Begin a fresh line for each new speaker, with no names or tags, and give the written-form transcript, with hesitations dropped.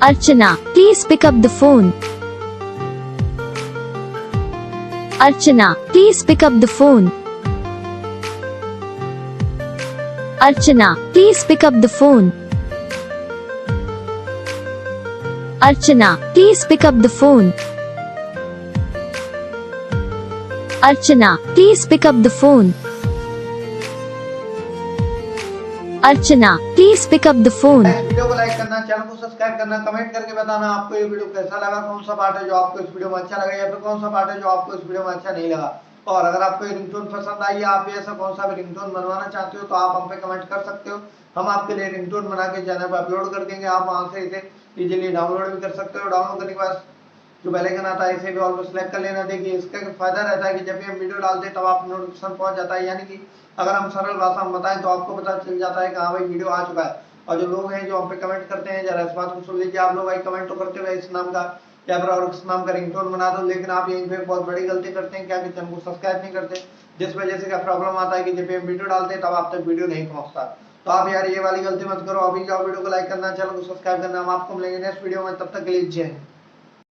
Archana, please pick up the phone. Archana, please pick up the phone. Archana, please pick up the phone. Archana, please pick up the phone. Archana, please pick up the phone. Archana, please pick up the phone.
इस video को like करना, channel को subscribe करना, comment करके बताना आपको ये video कैसा लगा, कौन सा पार्ट है जो आपको इस वीडियो में अच्छा लगा या फिर कौन सा पार्ट है जो आपको इस वीडियो में अच्छा नहीं लगा। और अगर आपको ये रिंगटोन पसंद आई या आप भी ऐसा कौन सा भी रिंगटोन बनवाना चाहते हो तो आप हम पे कमेंट कर सकते हो। हम आपके लिए रिंगटोन बना के चैनल पर अपलोड कर देंगे। आप वहां से इसे इजीली डाउनलोड भी कर सकते हो। डाउनलोड करने के बाद जो पहले का आता है इसे भी ऑल पर सिलेक्ट कर लेना। देखिए इसका फायदा रहता है कि जब भी हम वीडियो डालते हैं तब आप नोटिफिकेशन पहुंच जाता है, यानी कि अगर हम सरल भाषा में बताएं तो आपको पता चल जाता है कि हाँ भाई वीडियो आ चुका है। और जो लोग हैं जो हम पे कमेंट करते हैं, जरा इस बात को सुन लीजिए। आप लोग भाई कमेंट तो करते हुए इस नाम का या फिर और इस नाम का रिंगटोन बना दो, लेकिन आप यहीं पे बहुत बड़ी गलती करते हैं, क्या कि चैनल को सब्सक्राइब नहीं करते, जिस वजह से क्या प्रॉब्लम आता है कि जब भी हम वीडियो डालते हैं तब आप तक वीडियो नहीं पहुंचता। तो आप यार ये वाली गलती मत करो। अभी जाओ वीडियो को लाइक करना, चैनल को सब्सक्राइब करना। हम आपको मिलेंगे नेक्स्ट वीडियो में, तब तक के लिए जय हिंद।